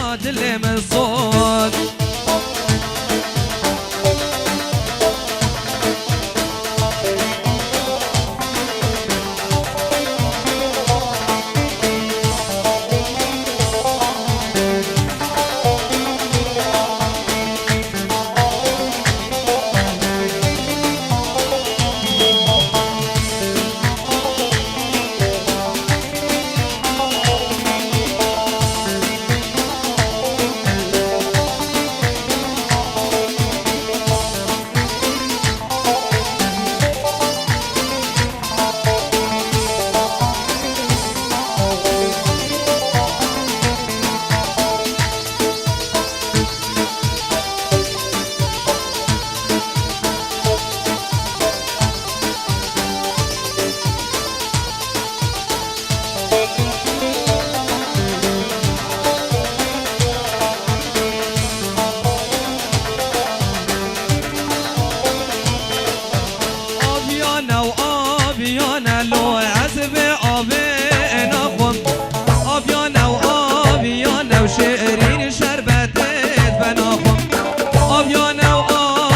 يا دل من صوت شيرين شربت بناخم آبیانه و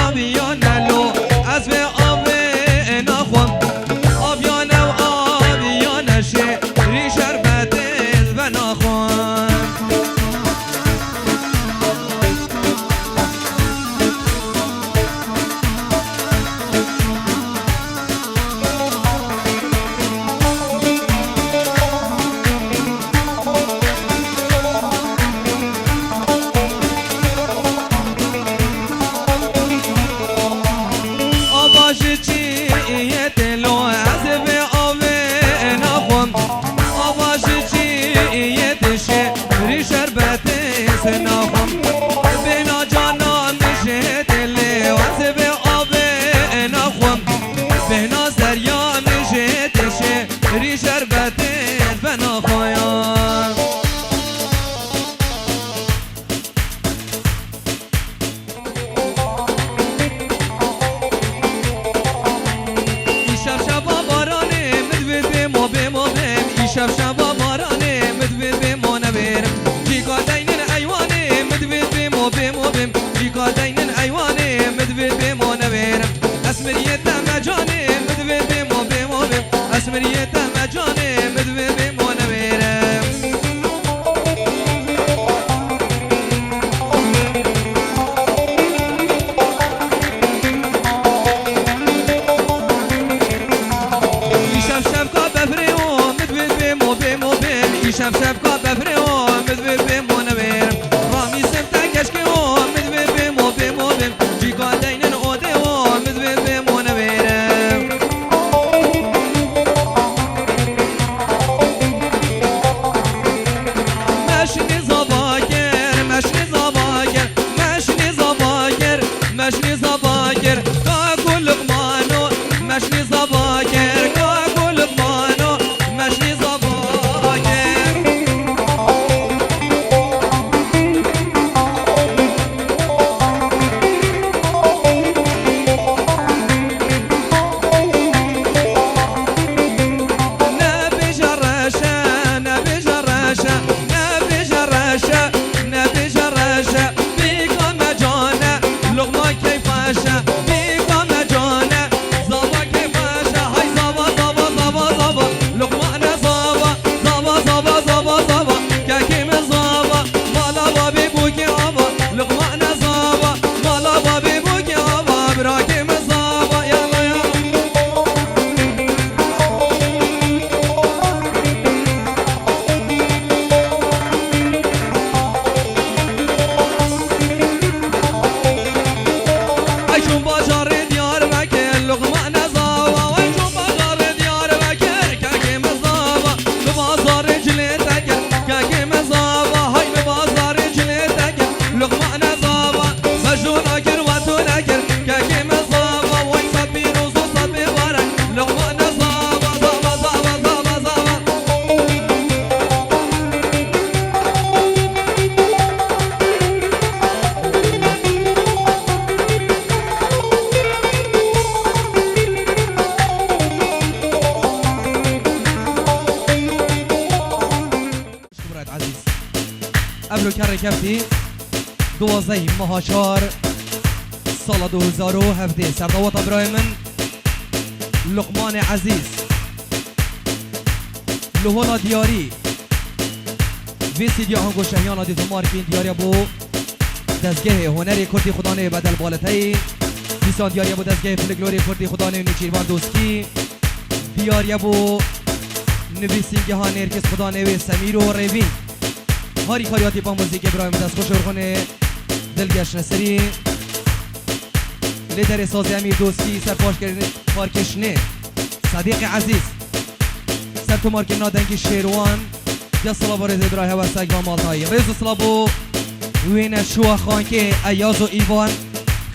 آبیانه لو از به آب ناخم آبیانه و آبیانه شیرین شربت بناخم ری شربت بنا خوایم ایشب شبا بارانه مدوید به ما بیم ایشب شبا بارانه مدوید به ما نبیرم جیگا دینین ایوانه مدوید ابرو کر کفتی 12 ماه 4 سال 2017 سردوات برای من لقمان عزیز لهونا دیاری ویسی دیا هنگو شهیان دیتو مارکین دیاری بو دزگه هنری کردی خدانه بدل بالتایی دیسان دیاری بو دزگه فلگلوری کردی خدانه نیچیروان دوسکی دیاری بو نویسینگه ها نرکس خدانه و سمیر و ریوین هاری کاریاتی با موزیک ابراهیم دست خوش ارخونه دلگش نصری لیدر سازی امیر دوستی سر پارکشنه صدیق عزیز سر تو مارک نادنگی شیروان یا صلابو رز ابراهیم و سگ و مالتایی رز صلابو وین شوه خان که ایاز و ایوان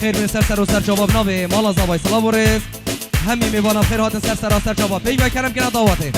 خیر بین سر و سر جواب نابه مالا زابای صلابو رز همی میوانم خیر هاتن سر جواب پی بکرم که نداواته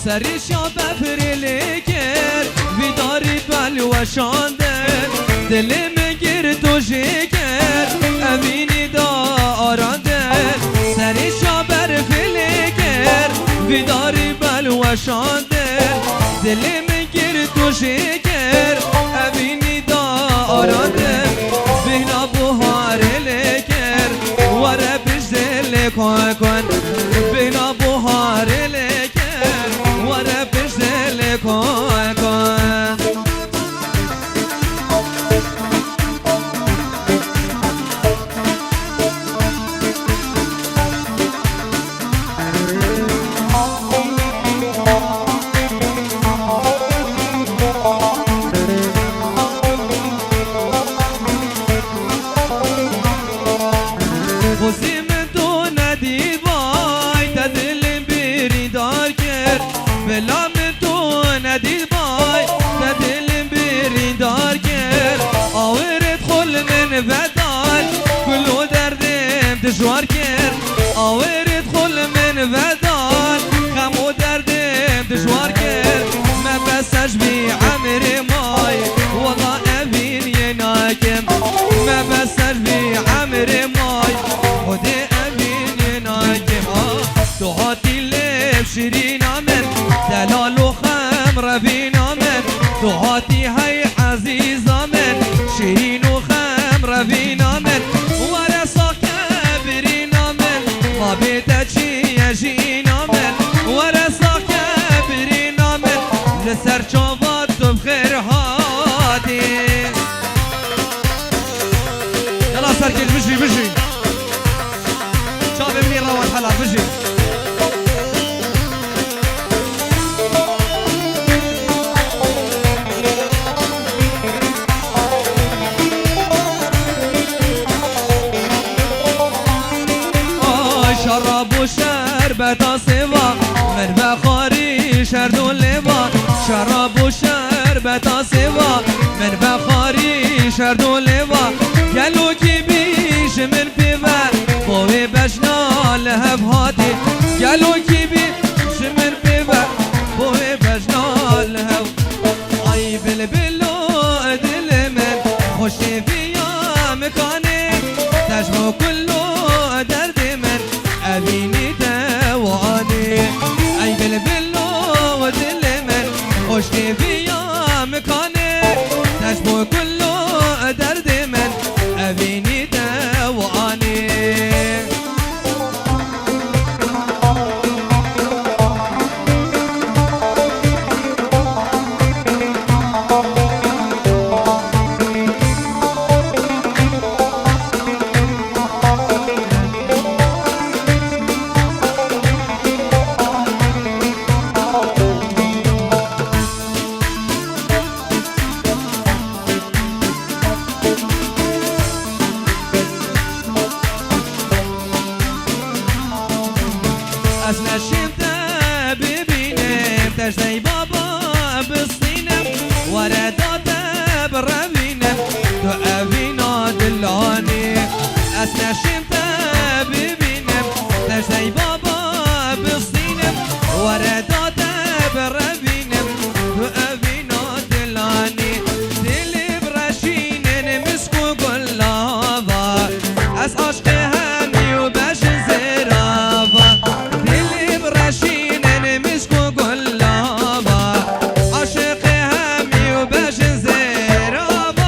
سریشا بفرلی کرد ویداری بلوشاندن دلم گیر تو کرد امینی دا آراندن سریشا بفرلی کرد ویداری بلوشاندن دلم گیر تو کرد امینی دا آراندن بهنا بوهار لکر وره بجدل کن بهنا بوهار لکر وره بجدل کن خوزیم تو ندید وای تدل بیری دار کرد بلام تو ندید وای تدل بیری دار کرد آورد خل من ودال کلو دردم دجوار کرد آورد خل من ودال خمو دردم دجوار کرد ما بسش بی عمر مای والله امین یناکم ما بسش بی عمر مای خود امین یناکم تو هاتی لب شیرین آمن دلال و خمر بین آمن تو هاتی های عزیز آمن شیرین و خمر بین آمن ورسا کبرین آمن خوابت چی یجین آمن ورسا کبرین آمن لسر چوبات تو بخیر هاتی يلا سركل بجي شاب مني روان حلا بجي شراب و شربت سوا من بخاری شرد و لوا شراب و شربت سوا من بخاری شرد و لوا گلو کی بیش من پیوا بوی بجنا لهب هاتی گلو کی بیش من پیوا بوی بجنا لهب ای بلبلو دل من خوشی بیا مکانه تجمع کلو درد من ابینی دوانی ای بلبلو دل من خوشی بیا مکانه تجمع کلو درد من ابینی دوانی وردات بربينم تو أبينا دلاني أسنا شمتا ببينم تجزي بابا بصينم وردات بربينم تو أبينا دلاني دلي برشين مسكو قلابا أس عشق همي وباش زرابا دلي برشين مسكو قلابا عشق همي وباش زرابا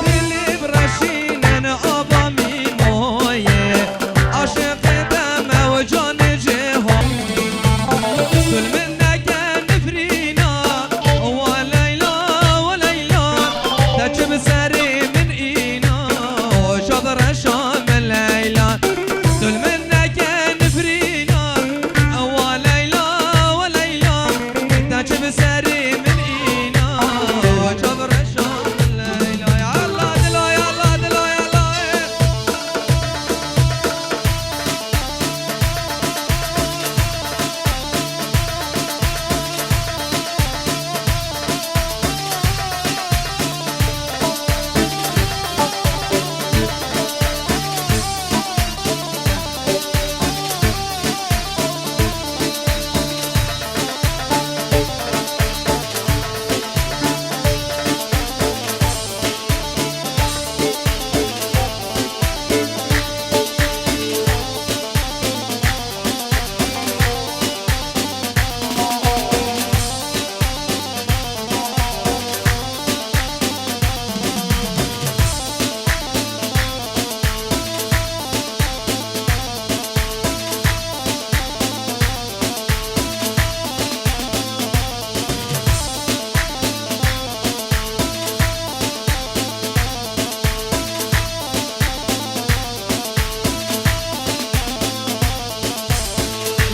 دلي برشين أبا ميمويه عشق دم وجان جههم كل منا كان نفرينا وليلى وليلى تجب سري من إينا وشضر شام الليلى كل منا كان نفرينا وليلى وليلى تجب سري من إينا وشضر شام الليلى يا الله دلا يا الله دلا يا الله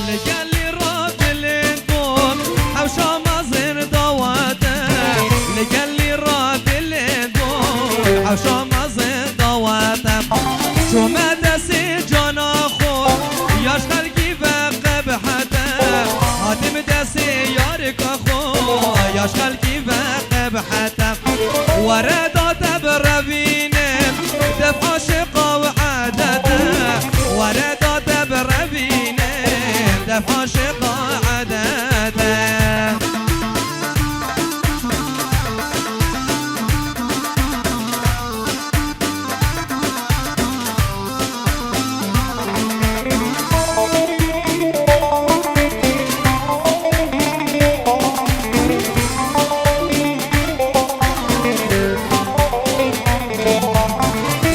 لقال لي رب الانقوم حوشا مازن ضواته لقال لي رب الانقوم حوشا مازن ضواته شو ما دسي جان اخو يشغل كيفك بحته هاتم دسي يارك اخو يشغل كيفك بحته وردات بربينم دفع شقا وعادته وردات بربينم دفع شقا عادته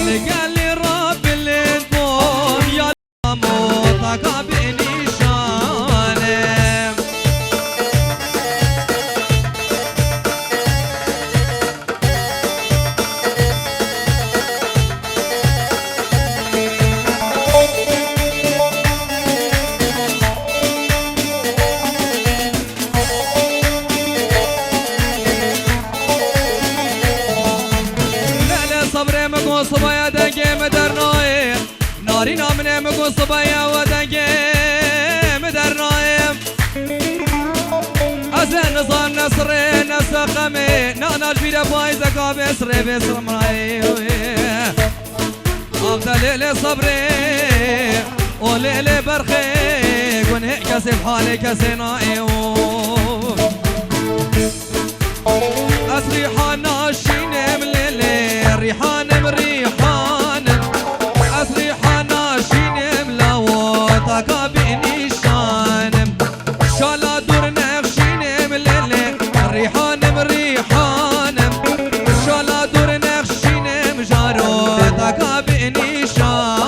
لقال لي رب الانقوم يا موتك بنيشانم لا لا صبري مكو صبايا دقي مدرناي ناري نامني مكو صبايا ودقي مدرناي أزن نظام نصري نسقمي نانا الفيدة بايزة كابسري بسر مراي أفضل ليلي صبري وليلي برخي كون هيك كسي بحالي كسي نائي أسريحان ناشينم ليلي ريحانم ريحانم أسريحان ناشينم لوطك بنيشانم شالا دور نخشينم ليلي ريحانم ريحانم شالا دور نخشينم جاروطك بنيشانم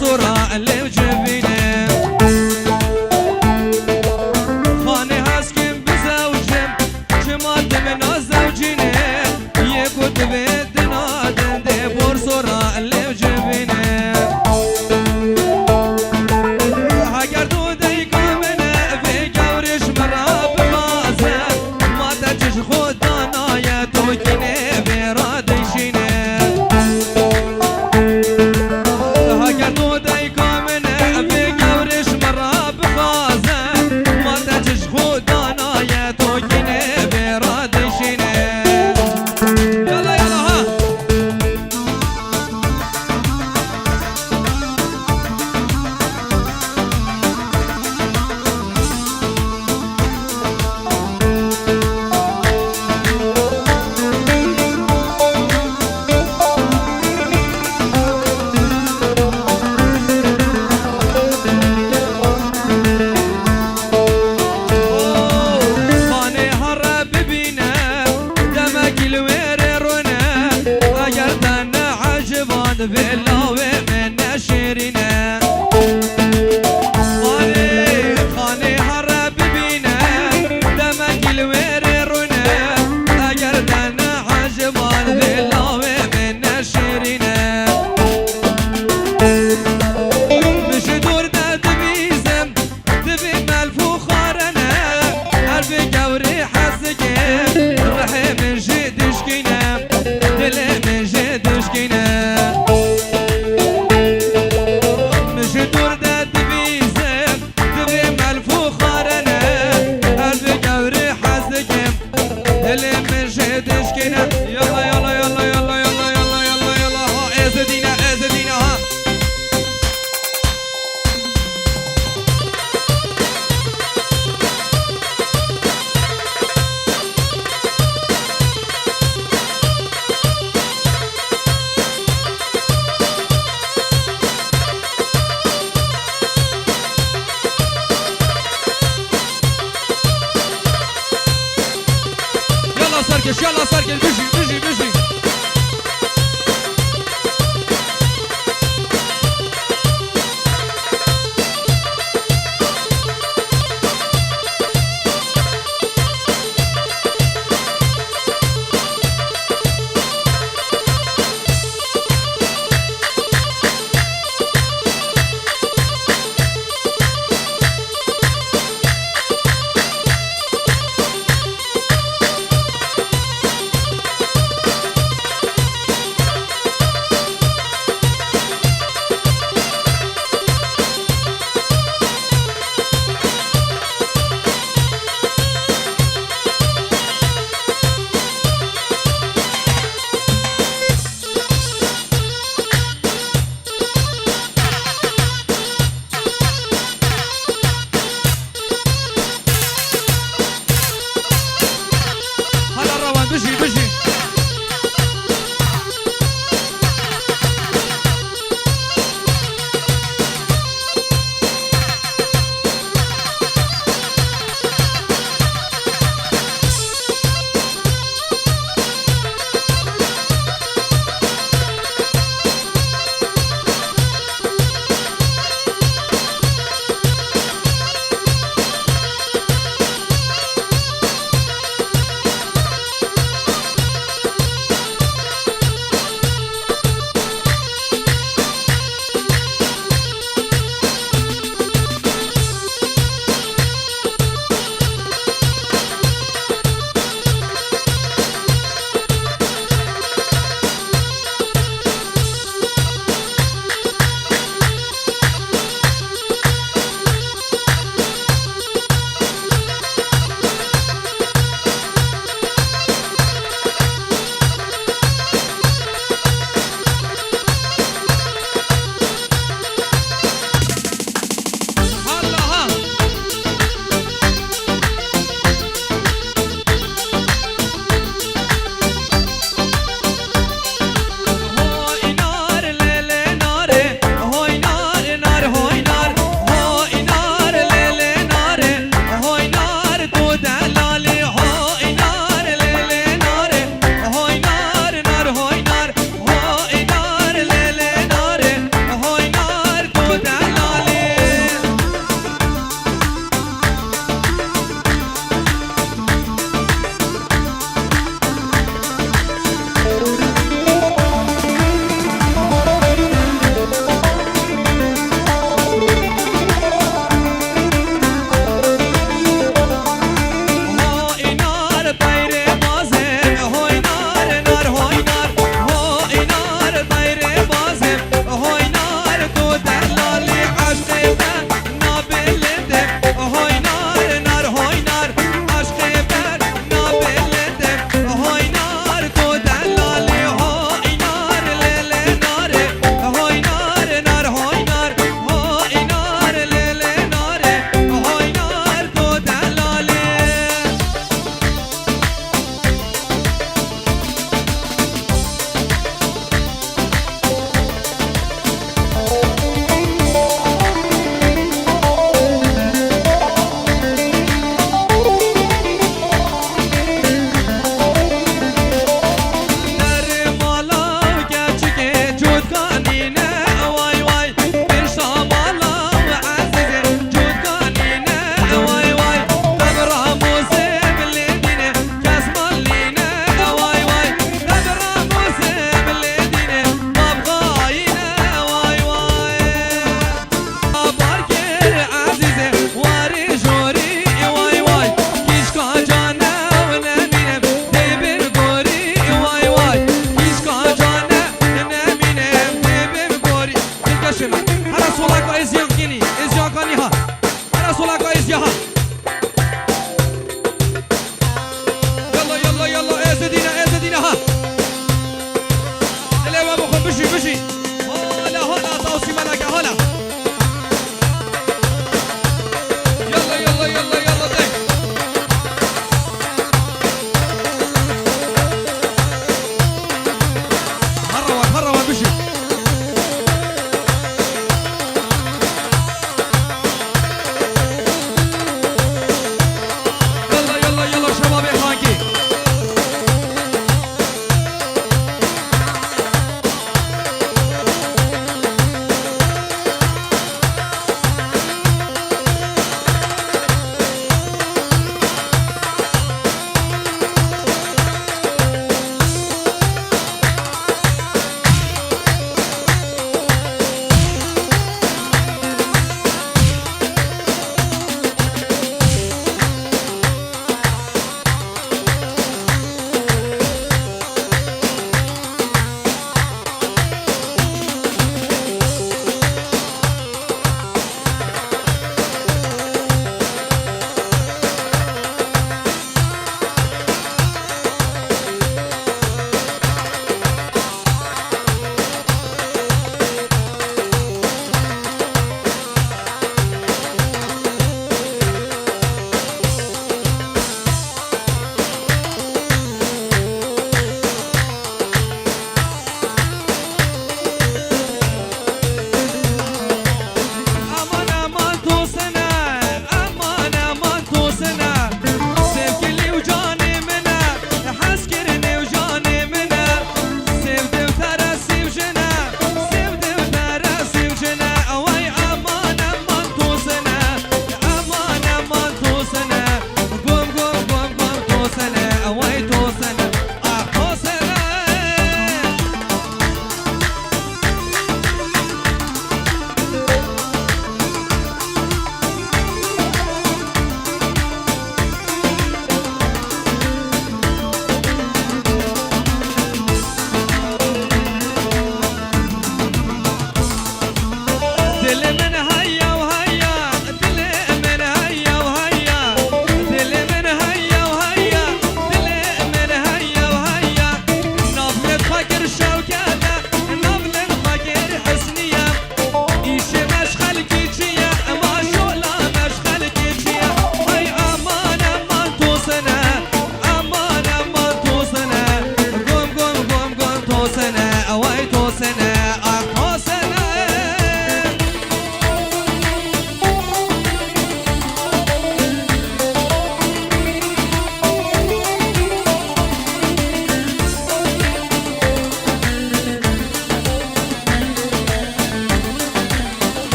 صورة اللي وجبينه خاني هاسكن بزوجم جماد من الزوجينه يكوت بدنا دندي بور صورة اللي وجبينه هاجردو ديكا منه في قورش مرا بغازه ما تجش خدانا يا توكينه برادشينه هاجردو ديكا منه في قورش مرا بغازه ما تجش خدانا يا توكينه برادشينه يلا يلا ها خاني هرب بينا دمك الويررونا اجرتنا عجبان بالله من نشرنا خاني هرب بينا دمك الويررونا اجرتنا عجبان بالله من نشرنا مش دور ده دبيزم دبي مالفوخارنا قلبي قوري حسكي روحي من جد شكينا دلي من جد شكينا مش دور ده دبيزم دبي مالفوخارنا قلبي قوري حسكي دلي من جد شكينا يلا يلا يلا يلا يلا يلا يلا يلا ها ازدينا ازدينا ها يلا سركش يلا سركش بيجي بيجي بيجي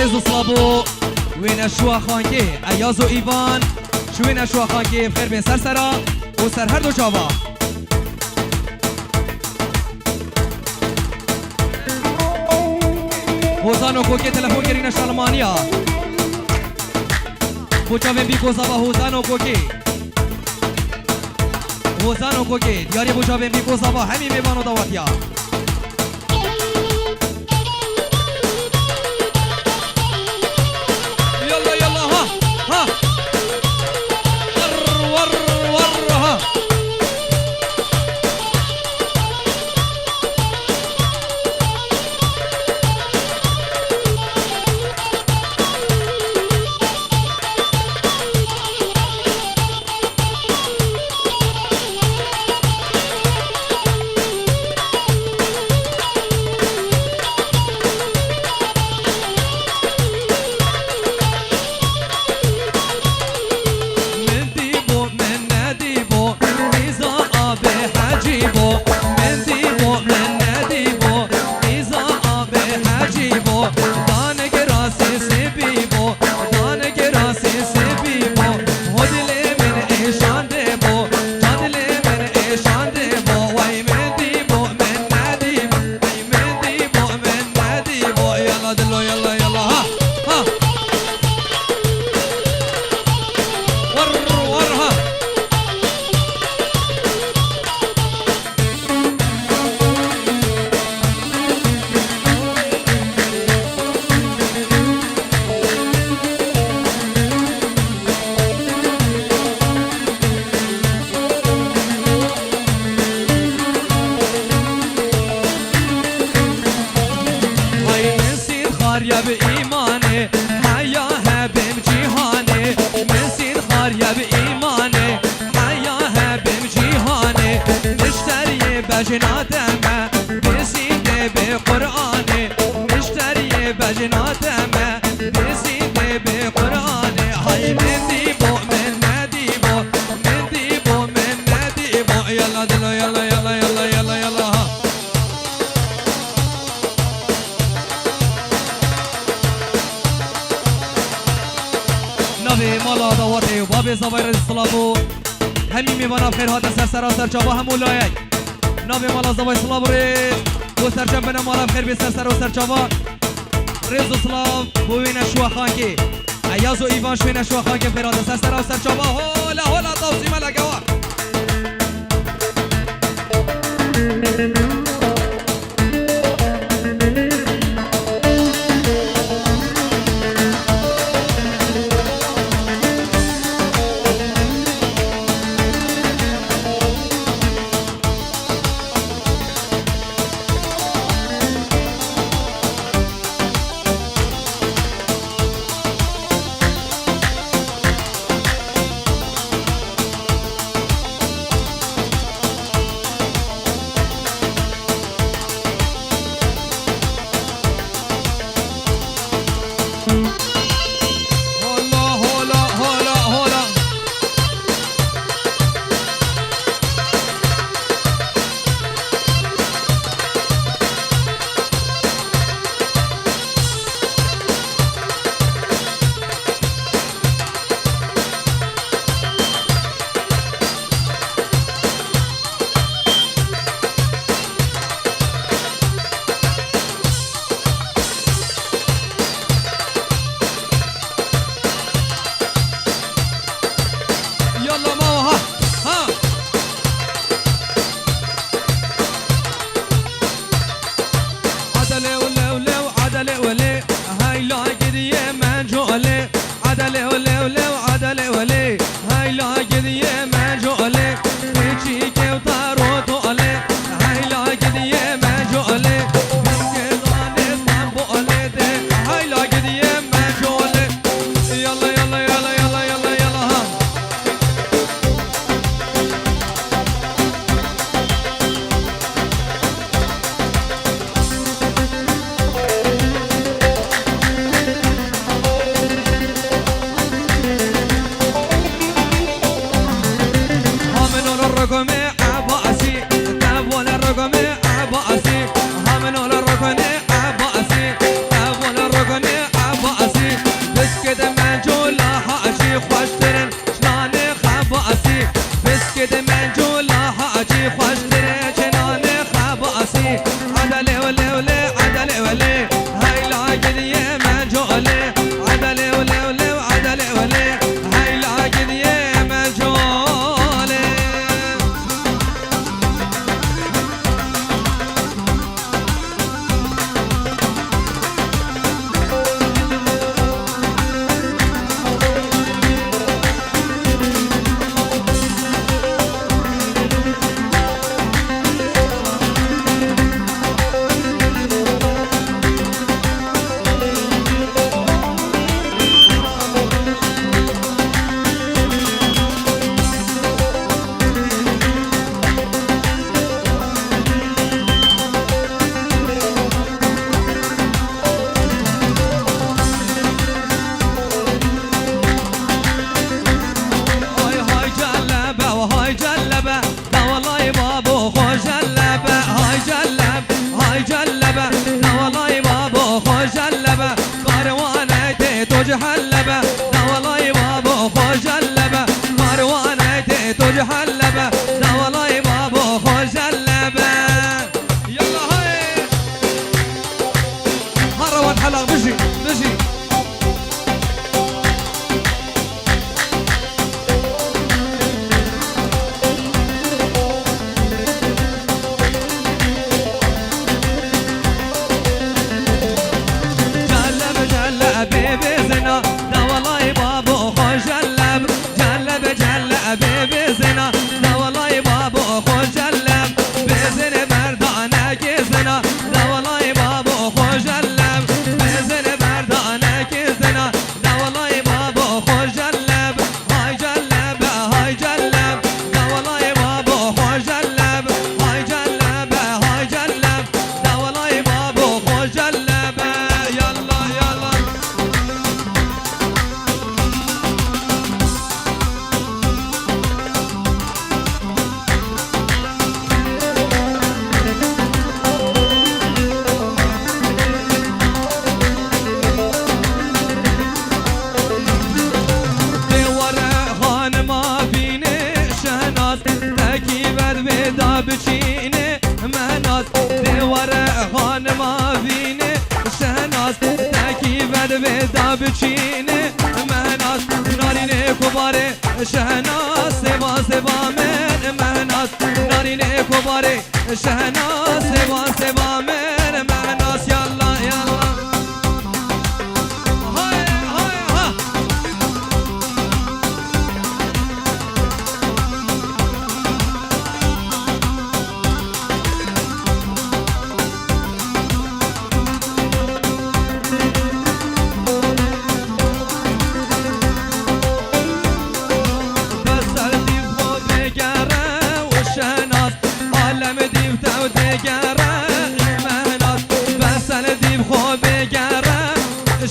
رزو صلابو وين شوا خانكي عيازو ايفان شوين شوا خانكي بخير بين سرسرا وسر هر دو جاوا هوزانو کوکی تلفون گرین شالمانیا بوچاوین بی کوزاوا هوزانو کوکی هوزانو کوکی دیاری بوچاوین بی کوزاوا همین میوانو داواتیا يلا يلا ها ها ور ور ور ها يا بإيماني حياها بمجيهاني مسير خار يا بإيماني حياها بمجيهاني مشتري بجناتما بزيد بقرآني مشتري بجناتما بزيد بقرآني هاي من ديبو من نديبو من ديبو من نديبو يلا دلو يلا يلا يلا يلا يلا نبي مالا دواتي وبابي زبير الصلابو همي ميوانا بخير هذا سرسرا سرجابا همو لايك نبي مالا زبير صلابو ريز وسرجاب بنا مالا بخير بسرسرا وسرجابا ريز صلاب بوين شوا خانكي عيازو ايفان شوين شوا خانكي بخير هذا سرسرا وسرجابا هولا هولا توزيما لقوا عدلي ولي ولي عدلي ولي هاي لاقد يا مجولي عدلي ولي ولي وعدلي ولي هاي لاقد يا مجولي جحلبة لا والله بابو خو جلبة مروانة تجحلبة لا والله بابو خو جلبة يلا هاي مروان حلق بجي بجي بچینه مناس دیواره خانما وینه شهناس تکی ود ودا بچینه مناس نارینه کباره شهناس سوا سوا من مناس نارینه کباره شهناس سوا سوا من مناس یالا یالا های های ها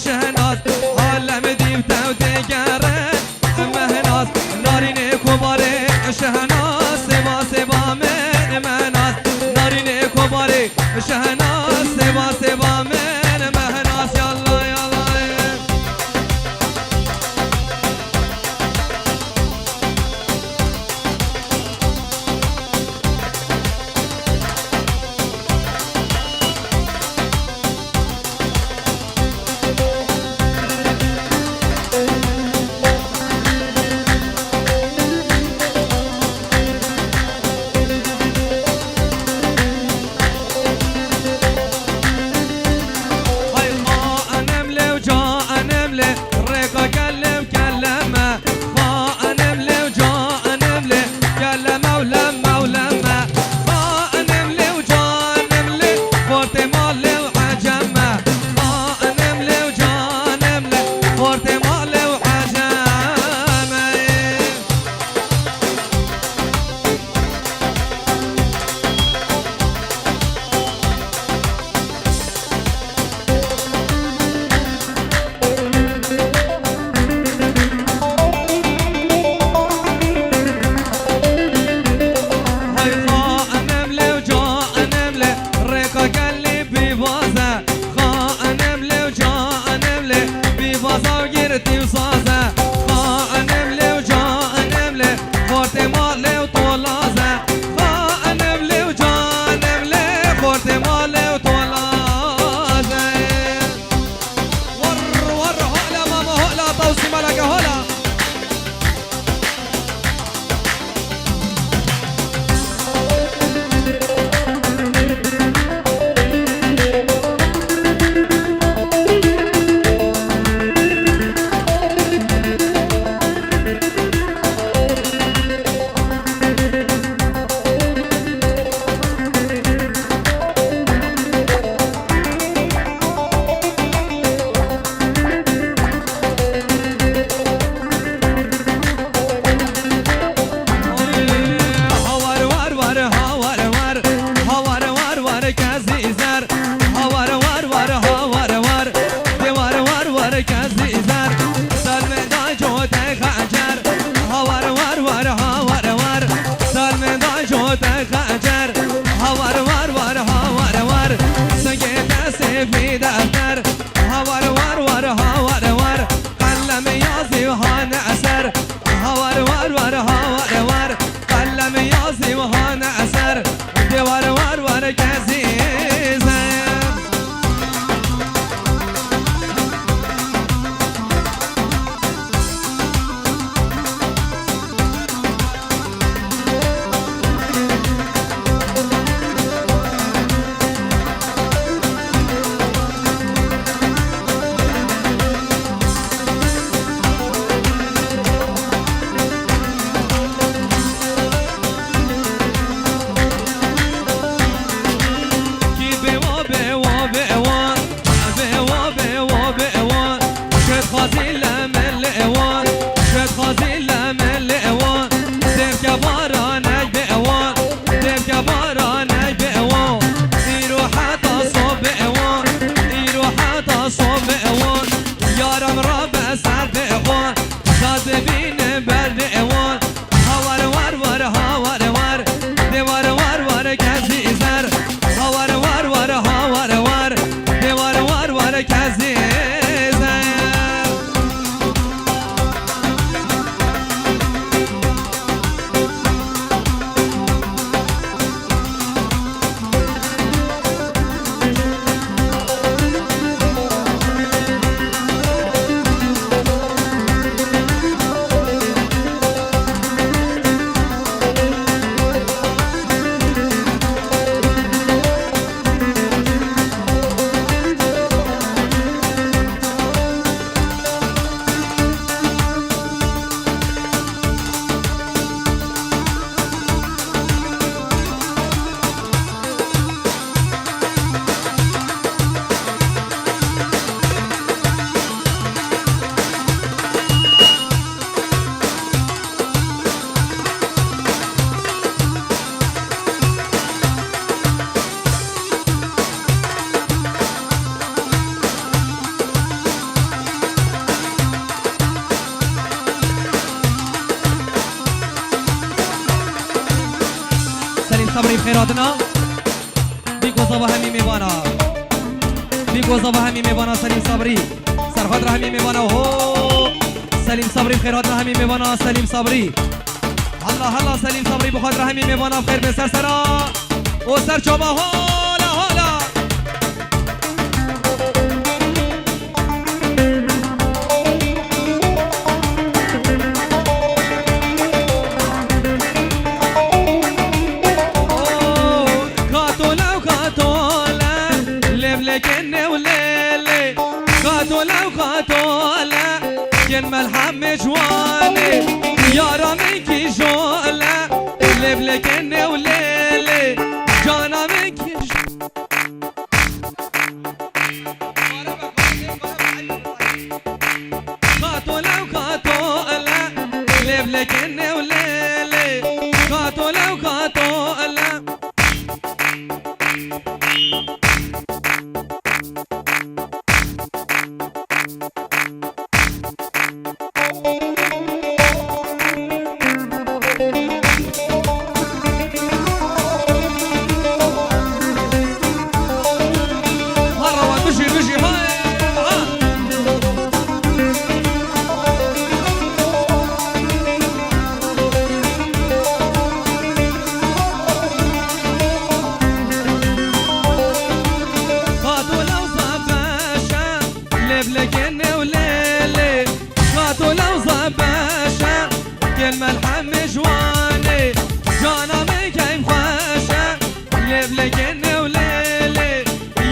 شهناز عالم دیو تو دگره مهناز نارینه کباره شهناز سوا سوا من مهناز نارینه کباره شهناز سوا سوا من مهناز یالا یالا في دفتر هور ور ور هور ور قلم يازي وهان أسر هور ور ور هور ور قلم يازي وهان أسر دور ور ور كزيزة صبري بخيراتنا بيكو صباح همي ميوانا بيكو صباح همي ميوانا سليم صبري سرخاطر همي ميوانا هو سليم صبري بخيراتنا همي ميوانا سليم صبري هلا هلا سليم صبري بخاطر همي ميوانا بخير بسر سرا وسر شوبا هولا هولا ملحم جواني يا راميكي جولا اللي بلكني وليلي جانا منكي خاتولا وخاتولا اللي بلكني وليلي خاتولا وخاتولا ملحم جواني جانا من كيف خوشه لبلكني وليلي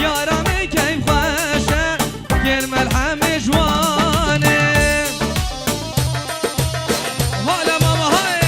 يارا من كيف خوشه كل ملحم جواني هلا ماما هاي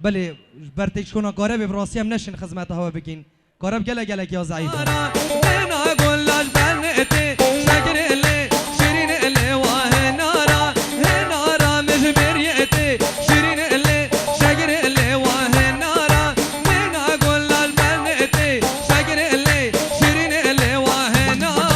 بله برتك شكونا قارب براسي هم نشن خدمت هوا بكين قارب گله گله یا ضعیف انا گلاش بنته شکر له شیرین له واه نارا نارا مجبریته شیرین له شکر له واه نارا انا گلاش بنته شکر له شیرین له واه نارا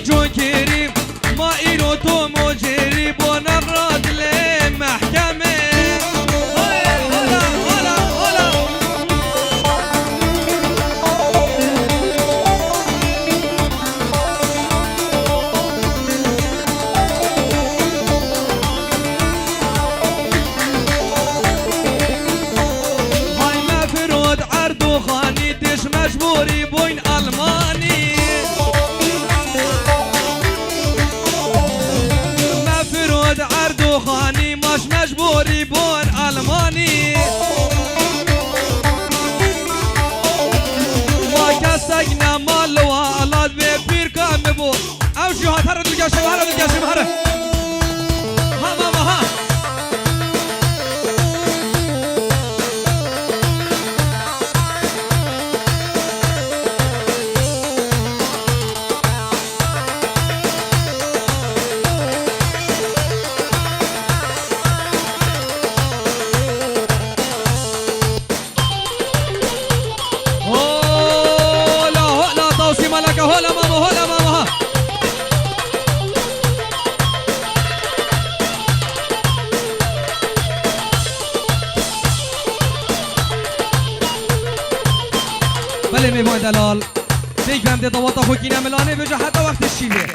جون كريم ما إيرو تو مجري بونا الراد لمحكمة هلا هلا هلا هاي مفرود عردو خاني دش مجبوري بوين ألماني مفرود عردو خاني مش مجبوري بوين ألماني ما كسقنا مال وعلاد ببير كام بو أو شو هتهرد الجاشم هرد الجاشم هرد ها ماما ها هلا ماما هلا ماما ها بله میوان دلال دیگه هم ده دوات خوکینه ملانه بجا حتی وقت الشیله